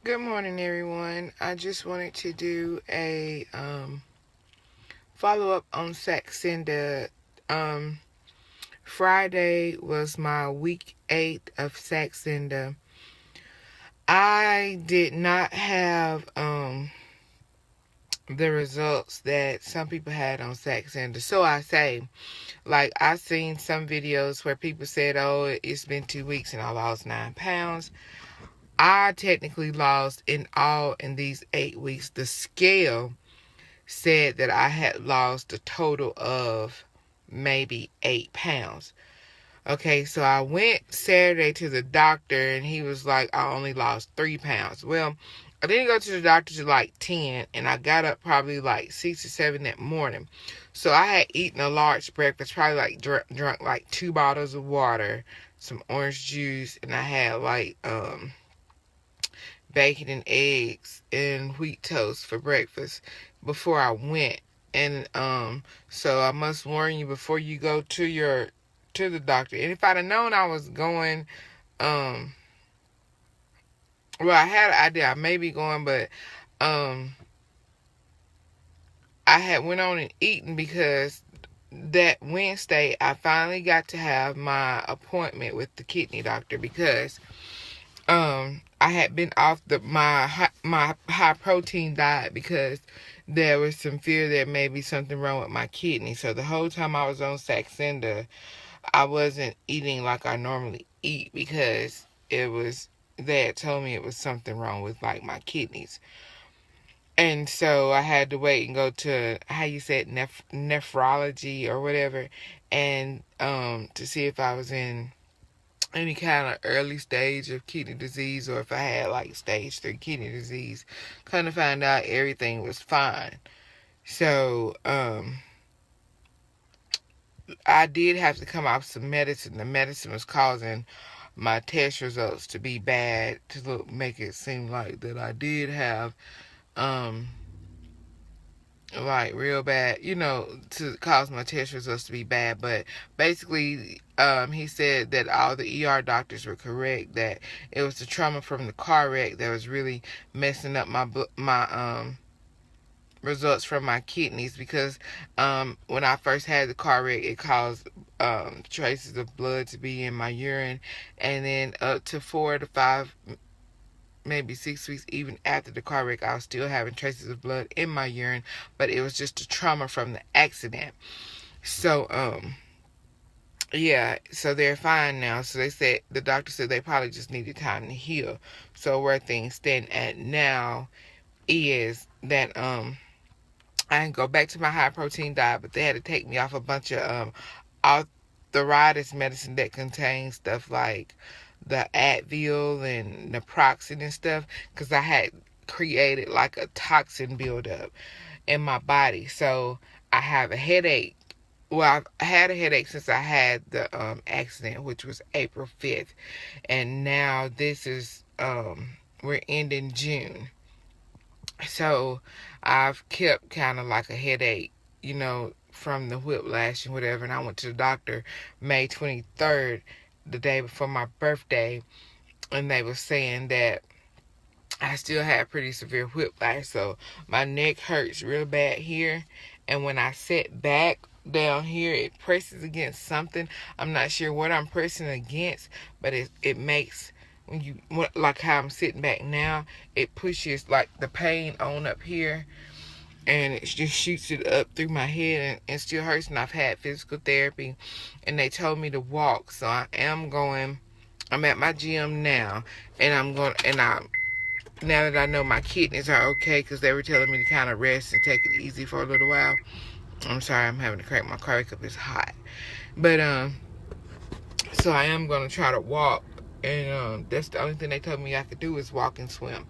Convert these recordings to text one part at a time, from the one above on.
Good morning, everyone. I just wanted to do a follow up on Saxenda. Friday was my week 8 of Saxenda. I did not have the results that some people had on Saxenda. So I say, like, I seen some videos where people said, "Oh, it's been 2 weeks and I lost 9 pounds." I technically lost in these 8 weeks. The scale said that I had lost a total of maybe 8 pounds. Okay, so I went Saturday to the doctor and he was like, I only lost 3 pounds. Well, I didn't go to the doctor till like 10, and I got up probably like 6 or 7 that morning. So I had eaten a large breakfast, probably like drunk like 2 bottles of water, some orange juice, and I had like bacon and eggs and wheat toast for breakfast before I went. And so I must warn you before you go to the doctor. And if I'd have known I was going, well, I had an idea I may be going, but I had went on and eaten because that Wednesday I finally got to have my appointment with the kidney doctor because I had been off my high protein diet because there was some fear that maybe something wrong with my kidney. So the whole time I was on Saxenda, I wasn't eating like I normally eat because they had told me it was something wrong with like my kidneys. And so I had to wait and go to, how you said, nephrology or whatever, and to see if I was in any kind of early stage of kidney disease or if I had like stage 3 kidney disease. Kind of find out everything was fine. So I did have to come off some medicine. The medicine was causing my test results to be bad, to make it seem like that I did have like real bad, to cause my test results to be bad. But basically, he said that all the ER doctors were correct, that it was the trauma from the car wreck that was really messing up my results from my kidneys, because when I first had the car wreck, it caused traces of blood to be in my urine, and then up to 4 to 5, maybe 6 weeks even after the car wreck, I was still having traces of blood in my urine, but it was just a trauma from the accident. So yeah, so they're fine now. So the doctor said they probably just needed time to heal. So where things stand at now is that I can go back to my high protein diet, but they had to take me off a bunch of arthritis medicine that contains stuff like the Advil and naproxen and stuff, because I had created like a toxin buildup in my body. So I have a headache. Well, I've had a headache since I had the accident, which was April 5th. And now this is, we're ending June. So I've kept kind of like a headache, from the whiplash and whatever. And I went to the doctor May 23rd, the day before my birthday, and they were saying that I still had pretty severe whiplash. So my neck hurts real bad here, and when I sit back down here, it presses against something. I'm not sure what I'm pressing against, but it makes, when you, like how I'm sitting back now, it pushes like the pain on up here, and it just shoots it up through my head, and still hurts. And I've had physical therapy, and they told me to walk. So I'm at my gym now, and now that I know my kidneys are okay, because they were telling me to kind of rest and take it easy for a little while. I'm sorry, I'm having to crank my car up. It's hot. But so I am gonna try to walk, and that's the only thing they told me I could do is walk and swim.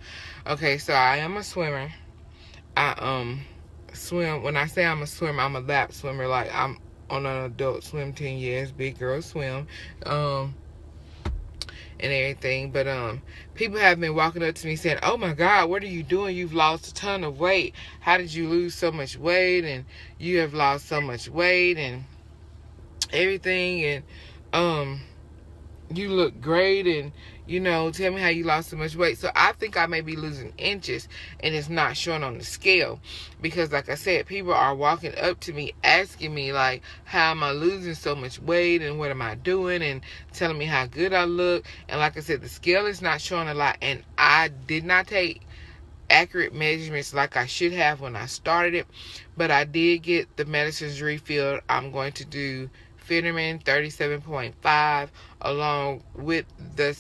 Okay, so I am a swimmer. I swim. When I say I'm a swimmer, I'm a lap swimmer. Like, I'm on an adult swim team. Yes, big girl swim, and everything. But people have been walking up to me saying, "Oh my God, what are you doing? You've lost a ton of weight. How did you lose so much weight? And you have lost so much weight and everything." And you look great, and tell me how you lost so much weight. So I think I may be losing inches, and it's not showing on the scale, because like I said, people are walking up to me asking me like, how am I losing so much weight, and what am I doing, and telling me how good I look. And like I said, the scale is not showing a lot, and I did not take accurate measurements like I should have when I started it, but I did get the medicines refilled. I'm going to do Vitamin 37.5 along with the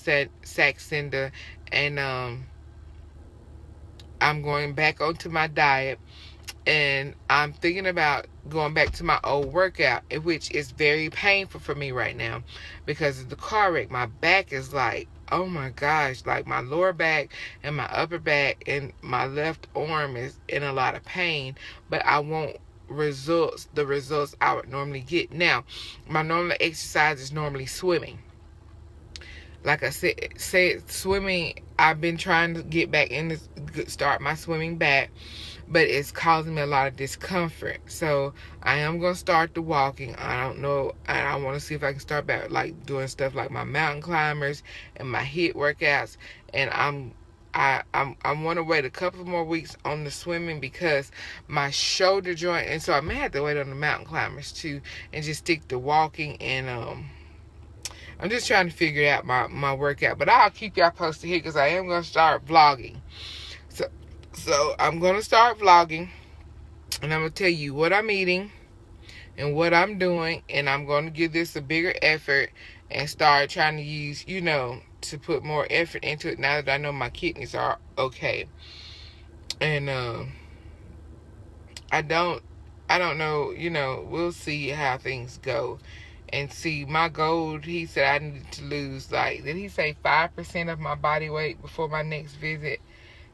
Saxenda, and I'm going back onto my diet, and I'm thinking about going back to my old workout, which is very painful for me right now because of the car wreck. My back is like, oh my gosh, like my lower back and my upper back and my left arm is in a lot of pain, but I want the results I would normally get. Now, my normal exercise is normally swimming. Like I said, swimming, I've been trying to get back in to start my swimming back, but it's causing me a lot of discomfort. So I am going to start the walking. I don't know, and I want to see if I can start back like doing stuff like my mountain climbers and my HIIT workouts. And I want to wait a couple more weeks on the swimming because my shoulder joint, and so I may have to wait on the mountain climbers too and just stick to walking. And I'm just trying to figure out my workout, but I'll keep y'all posted here because I am going to start vlogging. So I'm going to start vlogging, and I'm going to tell you what I'm eating and what I'm doing, and I'm going to give this a bigger effort and start trying to use, to put more effort into it now that I know my kidneys are okay. And I don't know, we'll see how things go. And see, my goal, he said I needed to lose, like, did he say 5% of my body weight before my next visit?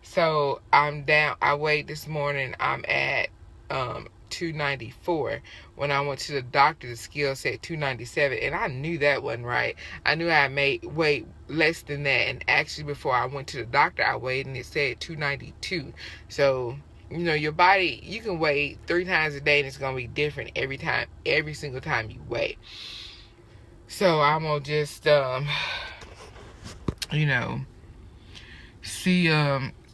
So I'm down. I weighed this morning, I'm at 294. When I went to the doctor, the scale said 297, and I knew that wasn't right. I knew I made weight less than that, and actually before I went to the doctor, I weighed and it said 292. So your body, you can weigh 3 times a day and it's going to be different every single time you weigh. So I'm going to just, see,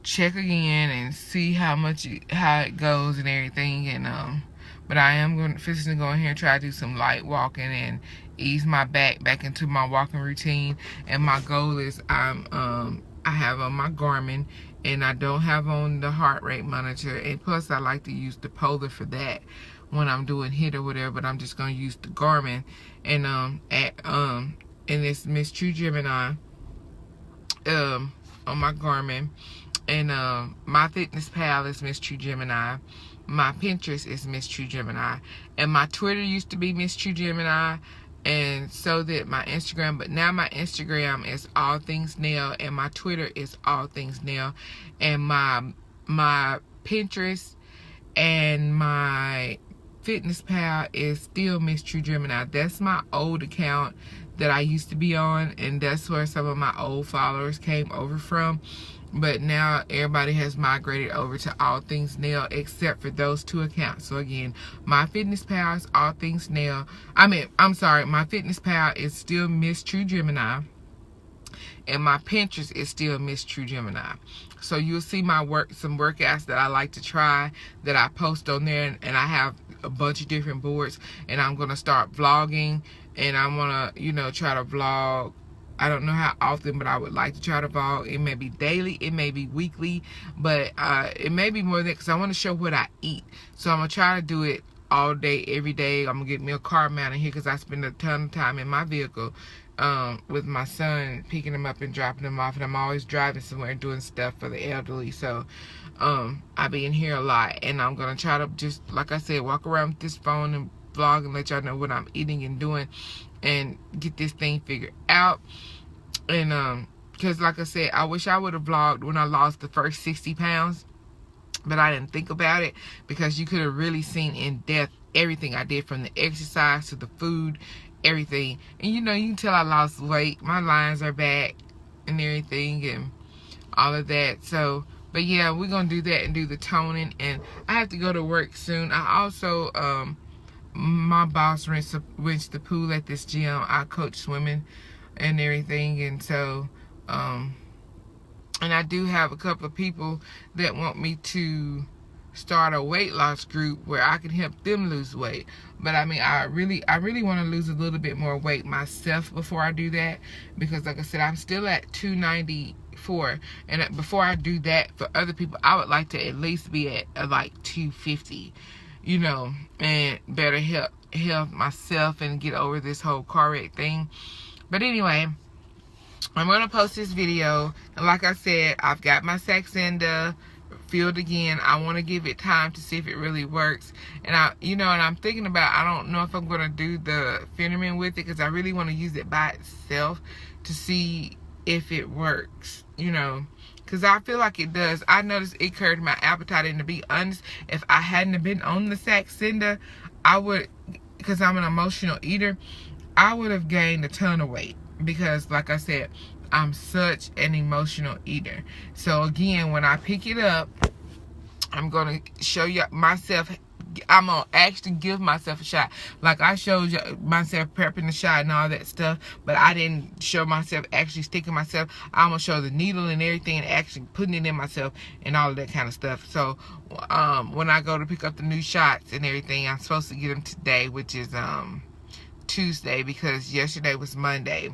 check again and see how it goes and everything. And, but I am going to go in here and try to do some light walking and ease my back into my walking routine. And my goal is I have on my Garmin, and I don't have on the heart rate monitor, and plus I like to use the Polar for that when I'm doing HIIT or whatever, but I'm just going to use the Garmin. And and it's Miss True Gemini on my Garmin, and my Fitness Pal is Miss True Gemini, my Pinterest is Miss True Gemini, and my Twitter used to be Miss True Gemini, and so did my Instagram, but now my Instagram is All Things Nele, and my Twitter is All Things Nele, and my Pinterest and my Fitness Pal is still Miss True Gemini. That's my old account that I used to be on, and that's where some of my old followers came over from. But now everybody has migrated over to All Things Nele except for those 2 accounts. So again, my Fitness Pal is All Things Nele. My Fitness Pal is still Miss True Gemini, and my Pinterest is still Miss True Gemini. So you'll see some workouts that I like to try that I post on there, and I have a bunch of different boards, and I'm gonna start vlogging, and I wanna try to vlog. I don't know how often, but I would like to try to vlog. It may be daily, it may be weekly, but it may be more than that because I want to show what I eat. So I'm going to try to do it all day, every day. I'm going to get me a car mount in here because I spend a ton of time in my vehicle with my son, picking him up and dropping him off. And I'm always driving somewhere doing stuff for the elderly. So I be in here a lot. And I'm going to try to just, like I said, walk around with this phone and vlog and let y'all know what I'm eating and doing, and get this thing figured out. And because like I said, I wish I would have vlogged when I lost the first 60 pounds, but I didn't think about it because you could have really seen in depth everything I did, from the exercise to the food, everything. And you can tell I lost weight. My lines are back and everything and all of that. So but yeah, we're gonna do that and do the toning, and I have to go to work soon. I also my boss rents the pool at this gym. I coach swimming, and everything. And so and I do have a couple of people that want me to start a weight loss group where I can help them lose weight. But I mean, I really want to lose a little bit more weight myself before I do that, because like I said, I'm still at 294, and before I do that for other people, I would like to at least be at like 250, you know, and better help myself and get over this whole car wreck thing. But anyway, I'm going to post this video, and like I said, I've got my Saxenda filled again. I want to give it time to see if it really works. And I'm thinking about, I don't know if I'm going to do the Phenermin with it, because I really want to use it by itself to see if it works, you know, because I feel like it does. I noticed it curbed my appetite, and to be honest, if I hadn't been on the Saxenda, I would, because I'm an emotional eater, I would have gained a ton of weight, because like I said, I'm such an emotional eater. So again, when I pick it up, I'm going to show you myself. I'm going to actually give myself a shot. Like I showed you myself prepping the shot and all that stuff, but I didn't show myself actually sticking myself. I'm going to show the needle and everything and actually putting it in myself and all of that kind of stuff. So when I go to pick up the new shots and everything, I'm supposed to get them today, which is Tuesday, because yesterday was Monday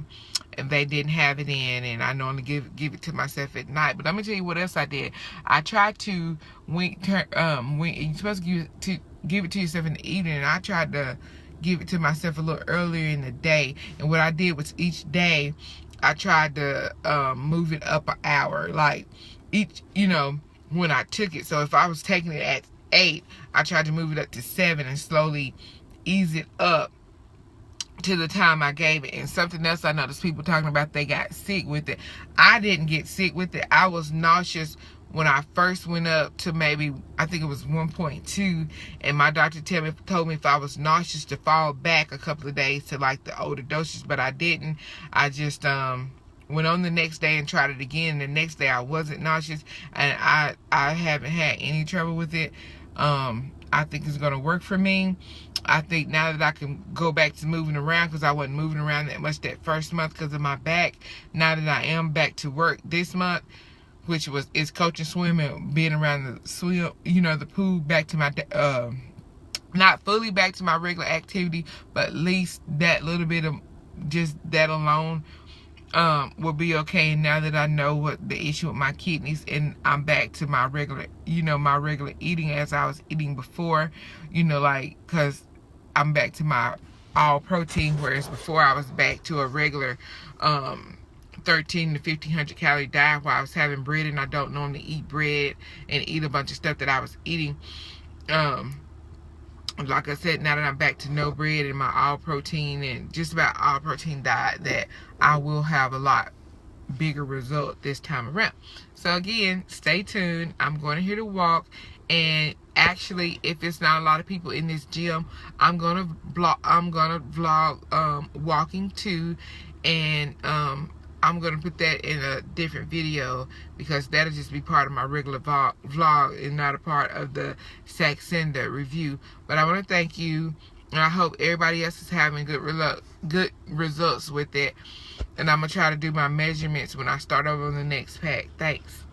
and they didn't have it in, and I normally give it to myself at night. But let me tell you what else I did. I tried to when you're supposed to give it to yourself in the evening, and I tried to give it to myself a little earlier in the day. And what I did was each day I tried to move it up an hour, like each, you know, when I took it. So if I was taking it at 8, I tried to move it up to 7 and slowly ease it up to the time I gave it. And something else I noticed, people talking about they got sick with it. I didn't get sick with it. I was nauseous when I first went up to maybe, I think it was 1.2, and my doctor told me if I was nauseous to fall back a couple of days to like the older doses, but I didn't. I just went on the next day and tried it again. The next day I wasn't nauseous, and I haven't had any trouble with it. I think it's going to work for me. I think now that I can go back to moving around, because I wasn't moving around that much that first month because of my back. Now that I am back to work this month, which is coaching swimming, being around the swim, you know, the pool, back to my not fully back to my regular activity, but at least that little bit of just that alone will be okay. And now that I know what the issue with my kidneys, and I'm back to my regular, you know, my regular eating as I was eating before, you know, like, because I'm back to my all protein, whereas before I was back to a regular 13 to 1500 calorie diet where I was having bread, and I don't normally eat bread and eat a bunch of stuff that I was eating. Like I said, now that I'm back to no bread and my all protein and just about all protein diet, that I will have a lot bigger result this time around. So again, stay tuned. I'm going to hit a walk, and actually, if it's not a lot of people in this gym, I'm gonna vlog walking too, and I'm gonna put that in a different video, because that'll just be part of my regular vlog and not a part of the Saxenda review. But I want to thank you, and I hope everybody else is having good results with it. And I'm gonna try to do my measurements when I start over on the next pack. Thanks.